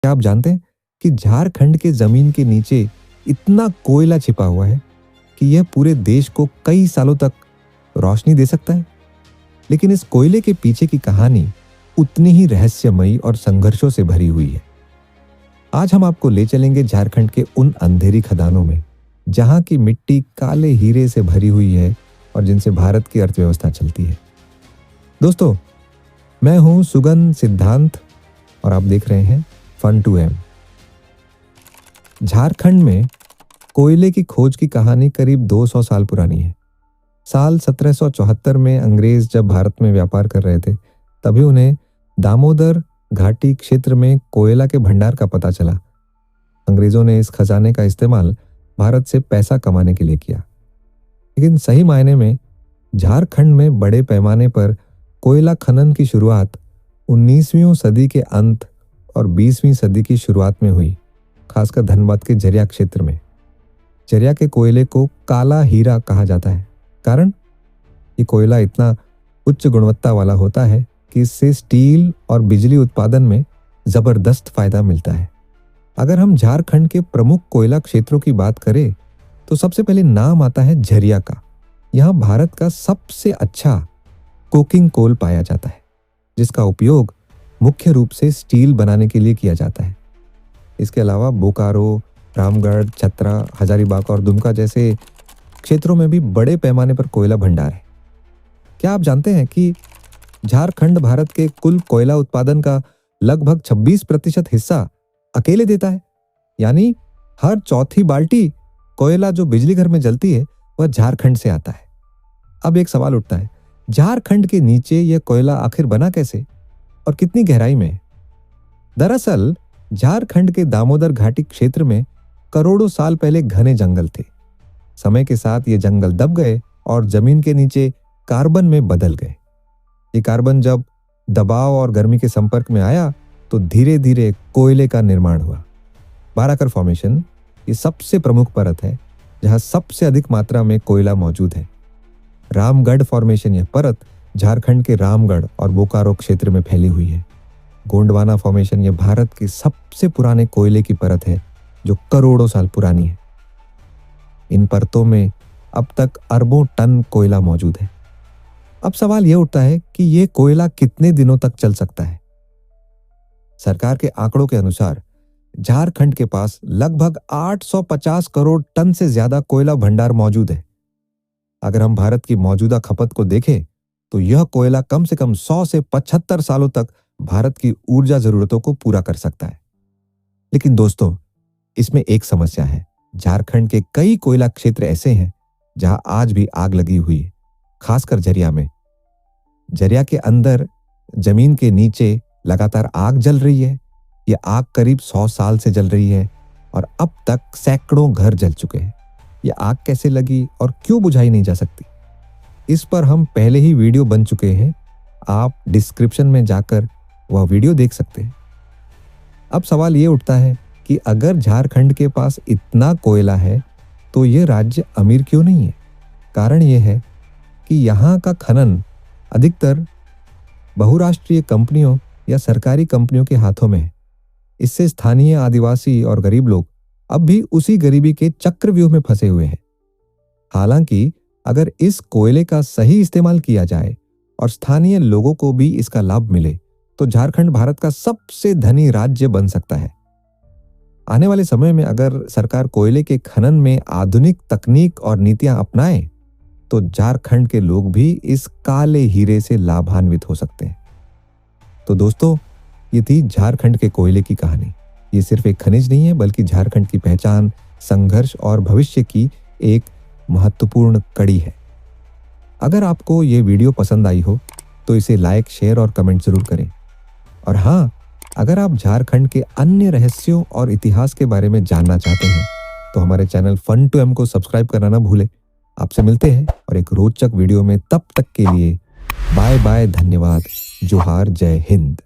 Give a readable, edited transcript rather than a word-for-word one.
क्या आप जानते हैं कि झारखंड के जमीन के नीचे इतना कोयला छिपा हुआ है कि यह पूरे देश को कई सालों तक रोशनी दे सकता है। लेकिन इस कोयले के पीछे की कहानी उतनी ही रहस्यमयी और संघर्षों से भरी हुई है। आज हम आपको ले चलेंगे झारखंड के उन अंधेरी खदानों में जहां की मिट्टी काले हीरे से भरी हुई है और जिनसे भारत की अर्थव्यवस्था चलती है। दोस्तों, मैं हूं सुगन सिद्धांत और आप देख रहे हैं फन टू एम। झारखंड में कोयले की खोज की कहानी करीब 200 साल पुरानी है। साल 1774 में अंग्रेज जब भारत में व्यापार कर रहे थे, तभी उन्हें दामोदर घाटी क्षेत्र में कोयला के भंडार का पता चला। अंग्रेजों ने इस खजाने का इस्तेमाल भारत से पैसा कमाने के लिए किया। लेकिन सही मायने में झारखंड में बड़े पैमाने पर कोयला खनन की शुरुआत 19वीं सदी के अंत और 20वीं सदी की शुरुआत में हुई, खासकर धनबाद के झरिया क्षेत्र में। झरिया के कोयले को काला हीरा कहा जाता है, कारण ये कोयला इतना उच्च गुणवत्ता वाला होता है कि इससे स्टील और बिजली उत्पादन में जबरदस्त फायदा मिलता है। अगर हम झारखंड के प्रमुख कोयला क्षेत्रों की बात करें तो सबसे पहले नाम आता है झरिया का। यहाँ भारत का सबसे अच्छा कोकिंग कोल पाया जाता है, जिसका उपयोग मुख्य रूप से स्टील बनाने के लिए किया जाता है। इसके अलावा बोकारो, रामगढ़, चतरा, हजारीबाग और दुमका जैसे क्षेत्रों में भी बड़े पैमाने पर कोयला भंडार है। क्या आप जानते हैं कि झारखंड भारत के कुल कोयला उत्पादन का लगभग 26% हिस्सा अकेले देता है? यानी हर चौथी बाल्टी कोयला जो बिजली घर में जलती है वह झारखंड से आता है। अब एक सवाल उठता है, झारखंड के नीचे यह कोयला आखिर बना कैसे और कितनी गहराई में? दरअसल झारखंड के दामोदर घाटी क्षेत्र में करोड़ों साल पहले घने जंगल थे। समय के साथ ये जंगल दब गए और जमीन के नीचे कार्बन में बदल गए। ये कार्बन जब दबाव और गर्मी के संपर्क में आया तो धीरे धीरे कोयले का निर्माण हुआ। बाराकर फॉर्मेशन ये सबसे प्रमुख परत है जहां सबसे अधिक मात्रा में कोयला मौजूद है। रामगढ़ फॉर्मेशन यह परत झारखंड के रामगढ़ और बोकारो क्षेत्र में फैली हुई है। गोंडवाना फॉर्मेशन यह भारत के सबसे पुराने कोयले की परत है जो करोड़ों साल पुरानी है। इन परतों में अब तक अरबों टन कोयला मौजूद है। अब सवाल यह उठता है कि यह कोयला कितने दिनों तक चल सकता है? सरकार के आंकड़ों के अनुसार झारखंड के पास लगभग 850 करोड़ टन से ज्यादा कोयला भंडार मौजूद है। अगर हम भारत की मौजूदा खपत को देखें तो यह कोयला कम से कम 100 से 75 सालों तक भारत की ऊर्जा जरूरतों को पूरा कर सकता है। लेकिन दोस्तों, इसमें एक समस्या है। झारखंड के कई कोयला क्षेत्र ऐसे हैं जहां आज भी आग लगी हुई है, खासकर झरिया में। झरिया के अंदर जमीन के नीचे लगातार आग जल रही है। यह आग करीब 100 साल से जल रही है और अब तक सैकड़ों घर जल चुके हैं। यह आग कैसे लगी और क्यों बुझाई नहीं जा सकती, इस पर हम पहले ही वीडियो बन चुके हैं। आप डिस्क्रिप्शन में जाकर वह वीडियो देख सकते हैं। अब सवाल यह उठता है कि अगर झारखंड के पास इतना कोयला है तो यह राज्य अमीर क्यों नहीं है? कारण यह है कि यहाँ का खनन अधिकतर बहुराष्ट्रीय कंपनियों या सरकारी कंपनियों के हाथों में है। इससे स्थानीय आदिवासी और गरीब लोग अब भी उसी गरीबी के चक्रव्यूह में फंसे हुए हैं। हालांकि अगर इस कोयले का सही इस्तेमाल किया जाए और स्थानीय लोगों को भी इसका लाभ मिले तो झारखंड भारत का सबसे धनी राज्य बन सकता है। आने वाले समय में अगर सरकार कोयले के खनन में आधुनिक तकनीक और नीतियां अपनाए तो झारखंड के लोग भी इस काले हीरे से लाभान्वित हो सकते हैं। तो दोस्तों, ये थी झारखंड के कोयले की कहानी। ये सिर्फ एक खनिज नहीं है, बल्कि झारखंड की पहचान, संघर्ष और भविष्य की एक महत्वपूर्ण कड़ी है। अगर आपको ये वीडियो पसंद आई हो तो इसे लाइक, शेयर और कमेंट जरूर करें। और हाँ, अगर आप झारखंड के अन्य रहस्यों और इतिहास के बारे में जानना चाहते हैं तो हमारे चैनल फन टू एम को सब्सक्राइब करना ना भूलें। आपसे मिलते हैं और एक रोचक वीडियो में। तब तक के लिए बाय बाय, धन्यवाद, जोहार, जय हिंद।